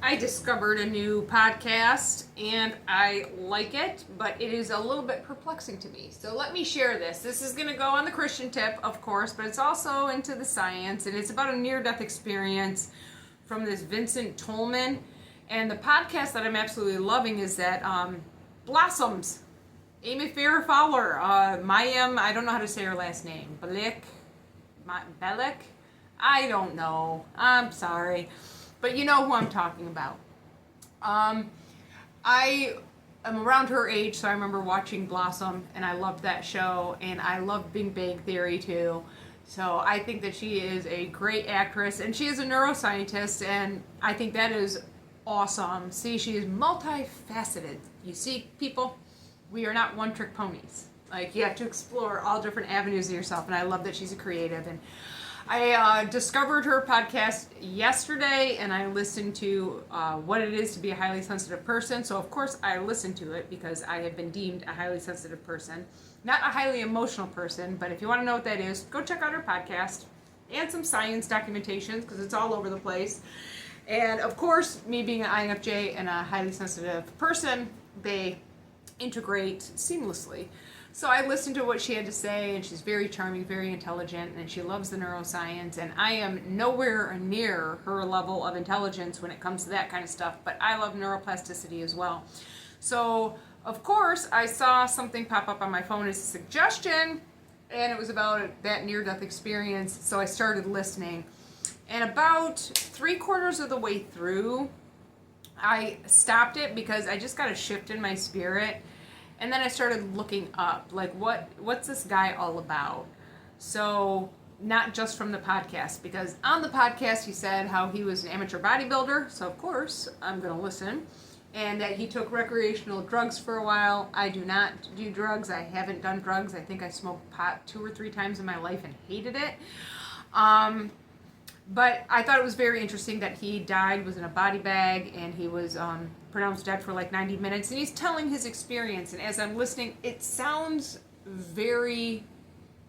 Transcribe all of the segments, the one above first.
I discovered a new podcast and I like it, but it is a little bit perplexing to me. So let me share this. This is going to go on the Christian tip, of course, but it's also into the science, and it's about a near-death experience from this Vincent Tolman. And the podcast that I'm absolutely loving is that Blossoms, Amy Farrah Fowler, Mayim, I don't know how to say her last name, Belek, I don't know. I'm sorry. But you know who I'm talking about. I am around her age, so I remember watching Blossom, and I loved that show, and I love Big Bang Theory too. So I think that she is a great actress, and she is a neuroscientist, and I think that is awesome. See, she is multifaceted. You see, people, we are not one-trick ponies. Like, you have to explore all different avenues of yourself, and I love that she's a creative. And I discovered her podcast yesterday, and I listened to what it is to be a highly sensitive person. So, of course, I listened to it because I have been deemed a highly sensitive person. Not a highly emotional person, but if you want to know what that is, go check out her podcast and some science documentations because it's all over the place. And, of course, me being an INFJ and a highly sensitive person, they integrate seamlessly. So I listened to what she had to say, and she's very charming, very intelligent, and she loves the neuroscience, and I am nowhere near her level of intelligence when it comes to that kind of stuff, but I love neuroplasticity as well. So, of course, I saw something pop up on my phone as a suggestion, and it was about that near-death experience, so I started listening. And about 3/4 of the way through, I stopped it because I just got a shift in my spirit. And then I started looking up, like, what's this guy all about? So, not just from the podcast, because on the podcast he said how he was an amateur bodybuilder, so of course I'm going to listen, and that he took recreational drugs for a while. I do not do drugs. I haven't done drugs. I think I smoked pot 2 or 3 times in my life and hated it. But I thought it was very interesting that he died, was in a body bag, and he was pronounced dead for like 90 minutes. And he's telling his experience. And as I'm listening, it sounds very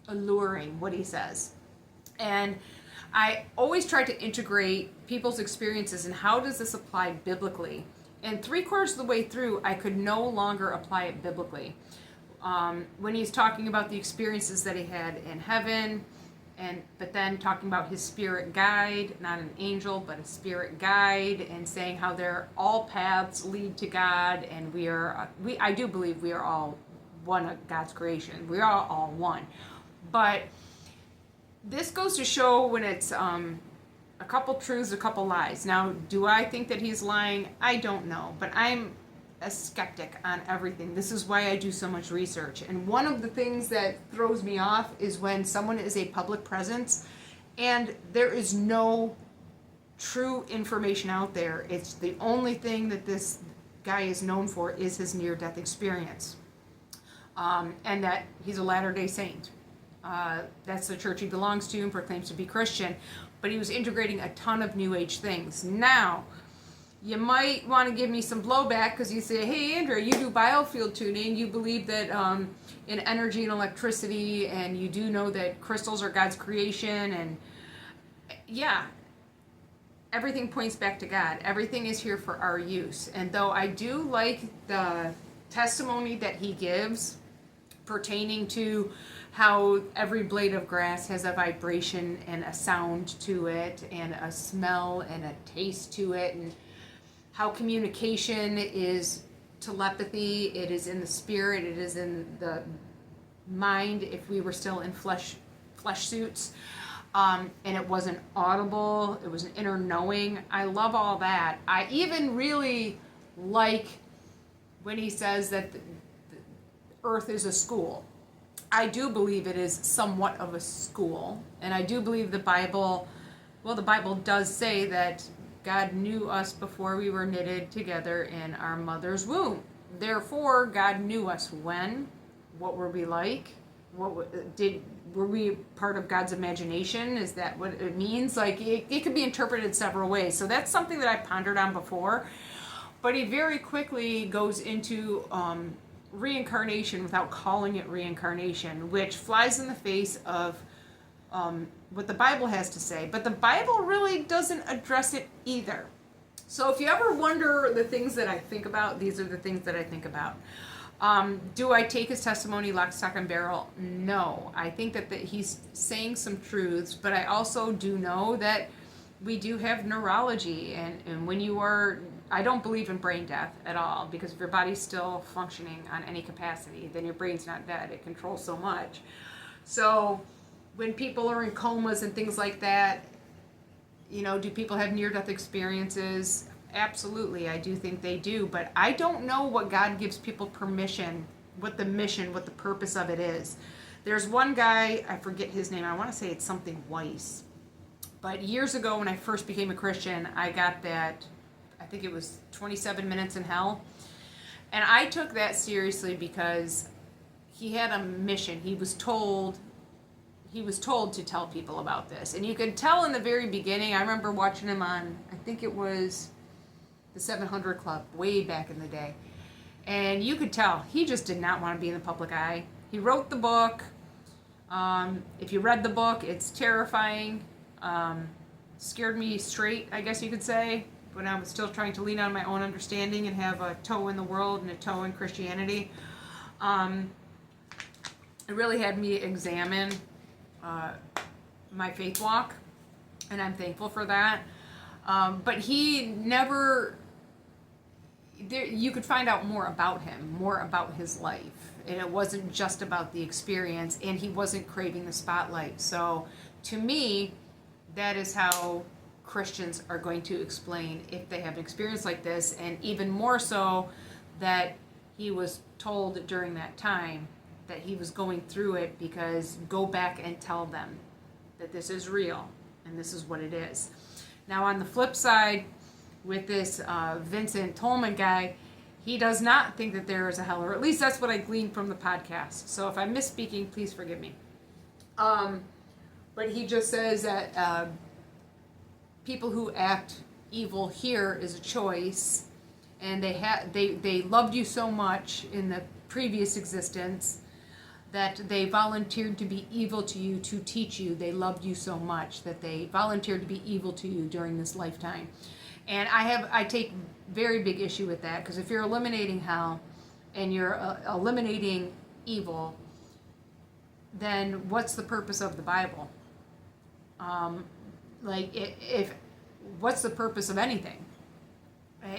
alluring, what he says. And I always try to integrate people's experiences and how does this apply biblically. And 3/4 of the way through, I could no longer apply it biblically. When he's talking about the experiences that he had in heaven, but then talking about his spirit guide, not an angel, but a spirit guide, and saying how all paths lead to God, and I do believe we are all one of God's creation. We are all one. But this goes to show when it's a couple truths, a couple lies. Now, do I think that he's lying? I don't know, but I'm a skeptic on everything. This is why I do so much research. And one of the things that throws me off is when someone is a public presence and there is no true information out there. It's the only thing that this guy is known for is his near-death experience. And that he's a Latter-day Saint. That's the church he belongs to and proclaims to be Christian. But he was integrating a ton of New Age things. Now, you might want to give me some blowback because you say, hey, Andrea, you do biofield tuning. You believe that in energy and electricity, and you do know that crystals are God's creation. And yeah, everything points back to God. Everything is here for our use. And though I do like the testimony that he gives pertaining to how every blade of grass has a vibration and a sound to it, and a smell and a taste to it, and how communication is telepathy, it is in the spirit, it is in the mind if we were still in flesh suits, and it wasn't audible, it was an inner knowing. I love all that. I even really like when he says that the earth is a school. I do believe it is somewhat of a school, and I do believe the Bible does say that God knew us before we were knitted together in our mother's womb. Therefore, God knew us when. What were we like? Were we part of God's imagination? Is that what it means? Like, it could be interpreted several ways. So that's something that I pondered on before. But he very quickly goes into reincarnation without calling it reincarnation, which flies in the face of what the Bible has to say. But the Bible really doesn't address it either. So if you ever wonder the things that I think about, these are the things that I think about. Do I take his testimony lock, stock, and barrel? No. I think that he's saying some truths, but I also do know that we do have neurology, and when you are, I don't believe in brain death at all, because if your body's still functioning on any capacity, then your brain's not dead. It controls so much. So when people are in comas and things like that, do people have near-death experiences? Absolutely, I do think they do, but I don't know what God gives people permission, what the mission, what the purpose of it is. There's one guy, I forget his name, I want to say it's something Weiss, but years ago when I first became a Christian, I got that, I think it was 27 minutes in hell, and I took that seriously because he had a mission. He was told to tell people about this. And you could tell in the very beginning, I remember watching him on, I think it was the 700 Club, way back in the day. And you could tell, he just did not want to be in the public eye. He wrote the book. If you read the book, it's terrifying. Scared me straight, I guess you could say, when I was still trying to lean on my own understanding and have a toe in the world and a toe in Christianity. It really had me examine my faith walk, and I'm thankful for that. But he never, you could find out more about him, more about his life, and it wasn't just about the experience, and he wasn't craving the spotlight. So to me, that is how Christians are going to explain if they have an experience like this, and even more so that he was told during that time that he was going through it, because go back and tell them that this is real and this is what it is. Now on the flip side, with this Vincent Tolman guy, he does not think that there is a hell, or at least that's what I gleaned from the podcast. So if I'm misspeaking, please forgive me. But he just says that people who act evil here is a choice, and they loved you so much in the previous existence that they volunteered to be evil to you to teach you. They loved you so much that they volunteered to be evil to you during this lifetime. And I take very big issue with that, because if you're eliminating hell and you're eliminating evil, then what's the purpose of the Bible? If what's the purpose of anything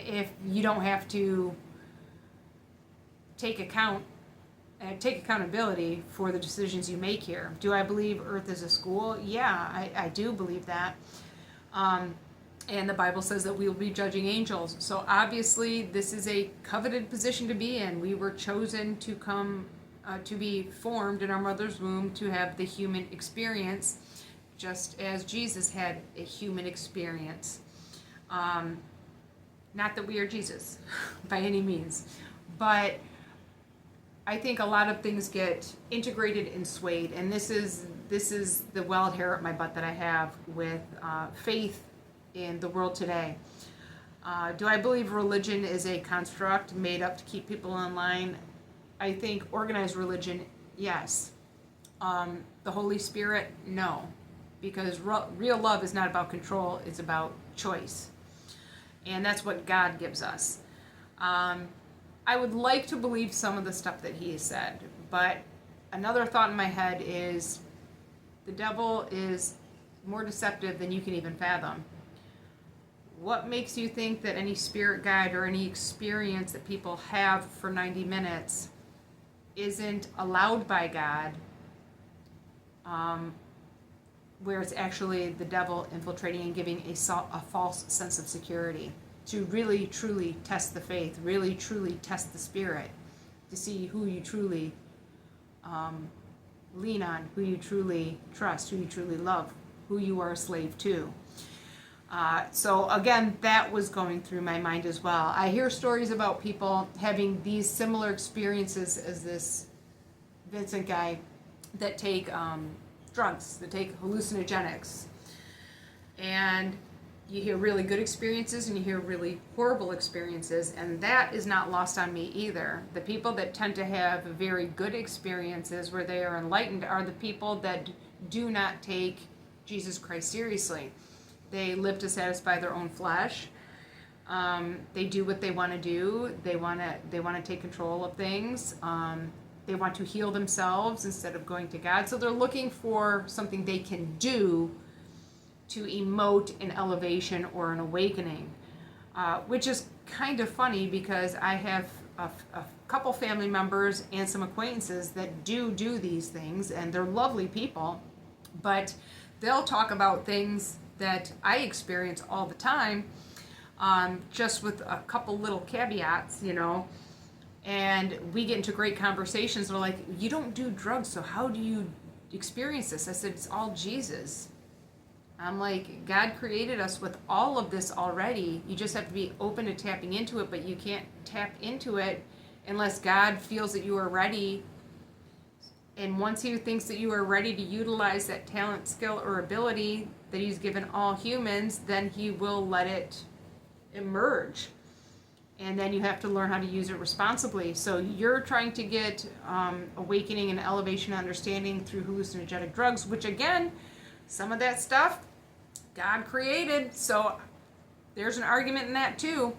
if you don't have to take accountability for the decisions you make here? Do I believe Earth is a school? Yeah, I do believe that. And the Bible says that we will be judging angels. So obviously this is a coveted position to be in. We were chosen to come, to be formed in our mother's womb, to have the human experience, just as Jesus had a human experience. Not that we are Jesus by any means, but I think a lot of things get integrated and swayed, and this is the wild hair up my butt that I have with faith in the world today. Do I believe religion is a construct made up to keep people in line? I think organized religion, yes. The Holy Spirit, no. Because real love is not about control, it's about choice. And that's what God gives us. I would like to believe some of the stuff that he has said, but another thought in my head is the devil is more deceptive than you can even fathom. What makes you think that any spirit guide or any experience that people have for 90 minutes isn't allowed by God, where it's actually the devil infiltrating and giving a false sense of security to really truly test the faith, really truly test the spirit, to see who you truly lean on, who you truly trust, who you truly love, who you are a slave to. So again, that was going through my mind as well. I hear stories about people having these similar experiences as this Vincent guy that take drugs, that take hallucinogenics. And you hear really good experiences and you hear really horrible experiences, and that is not lost on me either. The people that tend to have very good experiences where they are enlightened are the people that do not take Jesus Christ seriously. They live to satisfy their own flesh. They do what they want to do. They want to take control of things. They want to heal themselves instead of going to God. So they're looking for something they can do to emote an elevation or an awakening, which is kind of funny because I have a couple family members and some acquaintances that do these things, and they're lovely people, but they'll talk about things that I experience all the time, just with a couple little caveats, and we get into great conversations. They're like, you don't do drugs, so how do you experience this? I said, it's all Jesus. I'm like, God created us with all of this already. You just have to be open to tapping into it, but you can't tap into it unless God feels that you are ready. And once he thinks that you are ready to utilize that talent, skill, or ability that he's given all humans, then he will let it emerge. And then you have to learn how to use it responsibly. So you're trying to get awakening and elevation understanding through hallucinogenic drugs, which again, some of that stuff God created, so there's an argument in that too.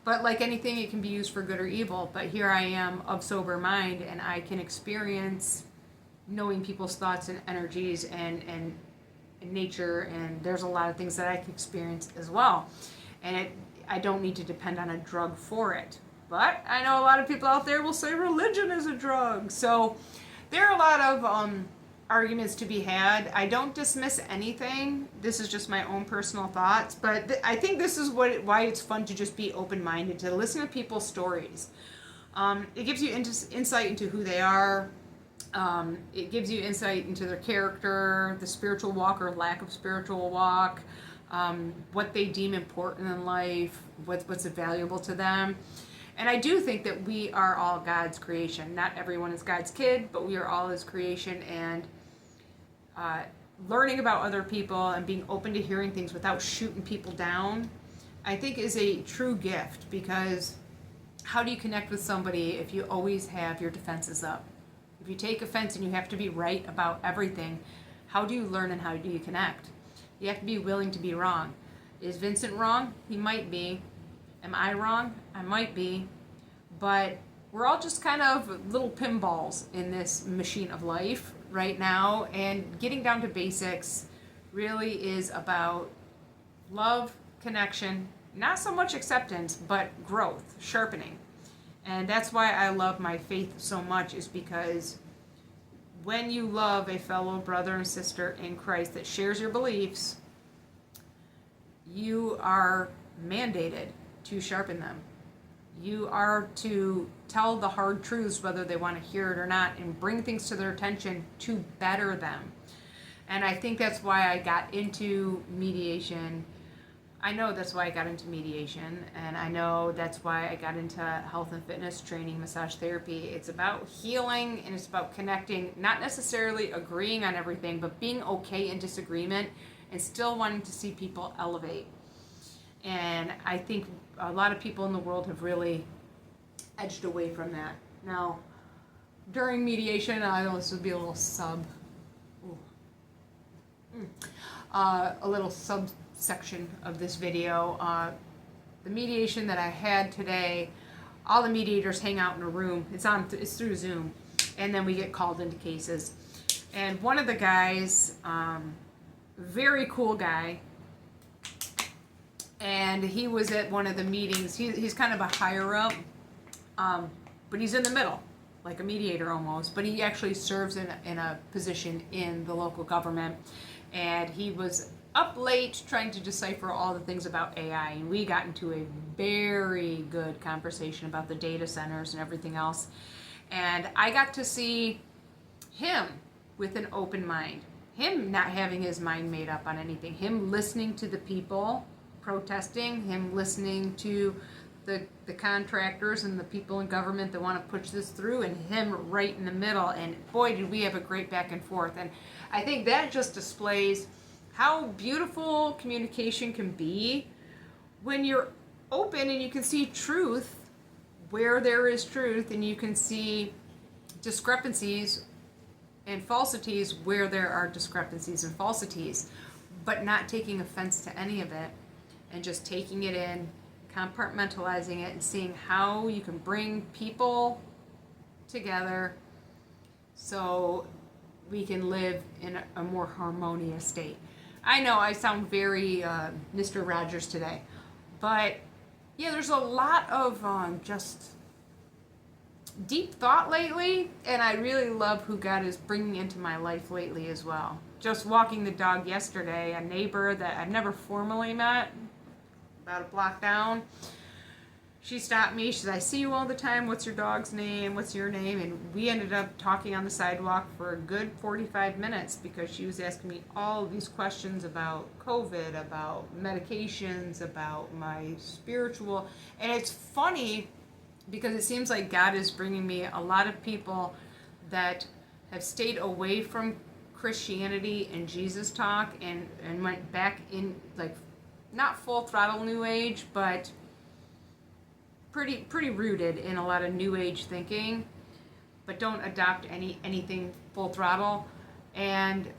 But like anything, it can be used for good or evil. But here I am of sober mind, and I can experience knowing people's thoughts and energies and nature, and there's a lot of things that I can experience as well. And I don't need to depend on a drug for it. But I know a lot of people out there will say religion is a drug. So there are a lot of arguments to be had. I don't dismiss anything. This is just my own personal thoughts, but I think this is why it's fun to just be open-minded, to listen to people's stories. It gives you insight into who they are. It gives you insight into their character, the spiritual walk or lack of spiritual walk, what they deem important in life, what's valuable to them. And I do think that we are all God's creation. Not everyone is God's kid, but we are all his creation. And learning about other people and being open to hearing things without shooting people down, I think is a true gift, because how do you connect with somebody if you always have your defenses up? If you take offense and you have to be right about everything, how do you learn and how do you connect? You have to be willing to be wrong. Is Vincent wrong? He might be. Am I wrong? I might be. But we're all just kind of little pinballs in this machine of life right now, and getting down to basics really is about love, connection, not so much acceptance, but growth, sharpening. And that's why I love my faith so much, is because when you love a fellow brother and sister in Christ that shares your beliefs, you are mandated to sharpen them. You are to tell the hard truths, whether they want to hear it or not, and bring things to their attention to better them. And I think that's why I got into mediation. I know that's why I got into mediation, and I know that's why I got into health and fitness training, massage therapy. It's about healing, and it's about connecting, not necessarily agreeing on everything, but being okay in disagreement and still wanting to see people elevate. And I think a lot of people in the world have really edged away from that. Now, during mediation, this would be a little subsection of this video. The mediation that I had today, all the mediators hang out in a room. It's through Zoom, and then we get called into cases. And one of the guys, very cool guy, and he was at one of the meetings. He's kind of a higher up, but he's in the middle, like a mediator almost. But he actually serves in a position in the local government. And he was up late trying to decipher all the things about AI. And we got into a very good conversation about the data centers and everything else. And I got to see him with an open mind. Him not having his mind made up on anything. Him listening to the people protesting, him listening to the contractors and the people in government that want to push this through, and him right in the middle. And boy, did we have a great back and forth. And I think that just displays how beautiful communication can be when you're open and you can see truth where there is truth, and you can see discrepancies and falsities where there are discrepancies and falsities, but not taking offense to any of it, and just taking it in, compartmentalizing it and seeing how you can bring people together so we can live in a more harmonious state. I know I sound very Mr. Rogers today, but yeah, there's a lot of just deep thought lately, and I really love who God is bringing into my life lately as well. Just walking the dog yesterday, a neighbor that I've never formally met, about a block down, she stopped me. She said, "I see you all the time. What's your dog's name? What's your name?" And we ended up talking on the sidewalk for a good 45 minutes because she was asking me all these questions about COVID, about medications, about my spiritual. And it's funny because it seems like God is bringing me a lot of people that have stayed away from Christianity and Jesus talk and went back in, like, not full throttle New Age, but pretty rooted in a lot of New Age thinking, but don't adopt anything full throttle. And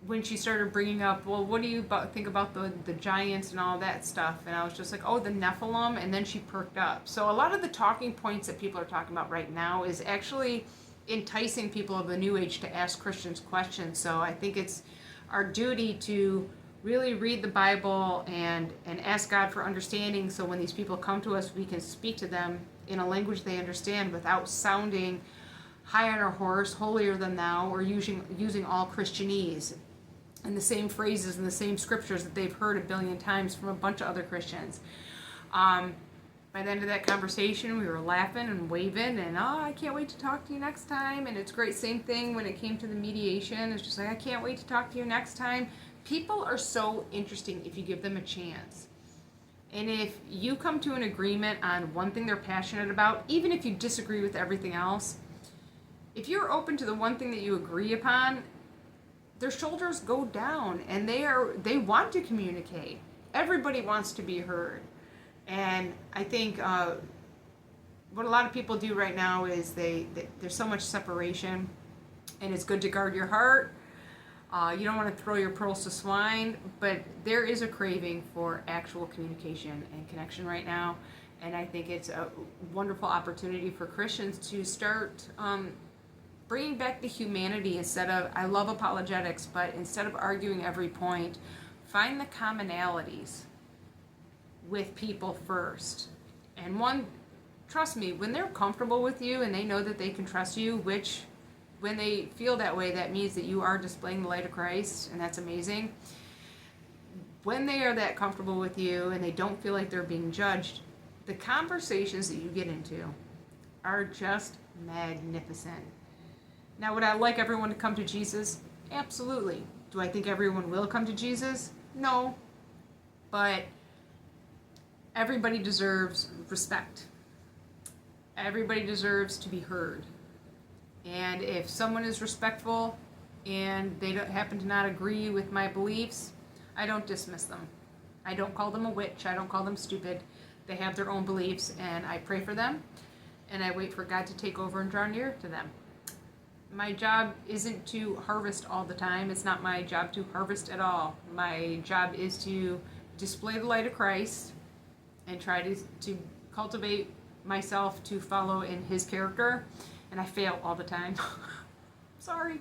when she started bringing up, well, what do you think about the giants and all that stuff? And I was just like, oh, the Nephilim, and then she perked up. So a lot of the talking points that people are talking about right now is actually enticing people of the New Age to ask Christians questions. So I think it's our duty to really read the Bible and ask God for understanding, so when these people come to us, we can speak to them in a language they understand without sounding high on our horse, holier than thou, or using all Christianese and the same phrases and the same scriptures that they've heard a billion times from a bunch of other Christians. By the end of that conversation, we were laughing and waving and, oh, I can't wait to talk to you next time. And it's great. Same thing when it came to the mediation. It's just like, I can't wait to talk to you next time. People are so interesting if you give them a chance. And if you come to an agreement on one thing they're passionate about, even if you disagree with everything else, if you're open to the one thing that you agree upon, their shoulders go down and they want to communicate. Everybody wants to be heard. And I think what a lot of people do right now is there's so much separation, and it's good to guard your heart. You don't want to throw your pearls to swine, but there is a craving for actual communication and connection right now. And I think it's a wonderful opportunity for Christians to start bringing back the humanity instead of, I love apologetics, but instead of arguing every point, find the commonalities with people first. And trust me, when they're comfortable with you and they know that they can trust you, which when they feel that way, that means that you are displaying the light of Christ, and that's amazing. When they are that comfortable with you and they don't feel like they're being judged, the conversations that you get into are just magnificent. Now, would I like everyone to come to Jesus? Absolutely. Do I think everyone will come to Jesus? No. But everybody deserves respect. Everybody deserves to be heard. And if someone is respectful and they don't happen to not agree with my beliefs, I don't dismiss them. I don't call them a witch. I don't call them stupid. They have their own beliefs, and I pray for them, and I wait for God to take over and draw near to them. My job isn't to harvest all the time. It's not my job to harvest at all. My job is to display the light of Christ and try to cultivate myself to follow in his character. And I fail all the time. Sorry.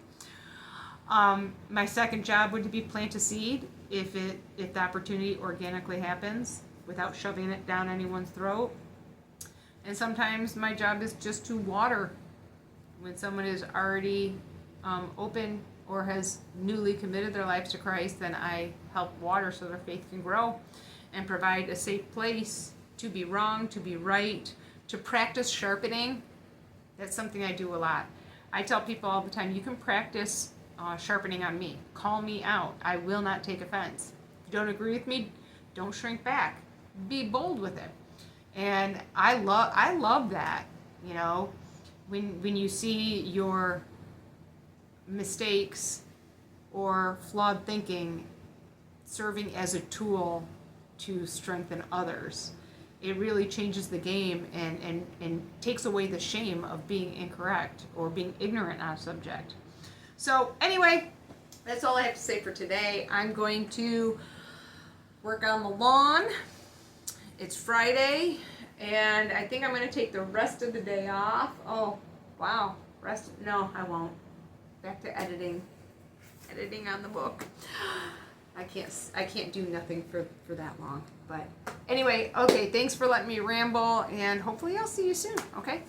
My second job would be plant a seed if the opportunity organically happens without shoving it down anyone's throat. And sometimes my job is just to water. When someone is already open or has newly committed their lives to Christ, then I help water so their faith can grow and provide a safe place to be wrong, to be right, to practice sharpening. That's something I do a lot. I tell people all the time, you can practice sharpening on me. Call me out. I will not take offense. If you don't agree with me, don't shrink back. Be bold with it. And I love that, you know, when you see your mistakes or flawed thinking serving as a tool to strengthen others. It really changes the game and takes away the shame of being incorrect or being ignorant on a subject. So anyway, that's all I have to say for today. I'm going to work on the lawn It's Friday, and I think I'm going to take the rest of the day off. Oh, wow. No, I won't. Back to editing. Editing on the book. I can't do nothing for that long. But anyway, okay, thanks for letting me ramble, and hopefully I'll see you soon, okay?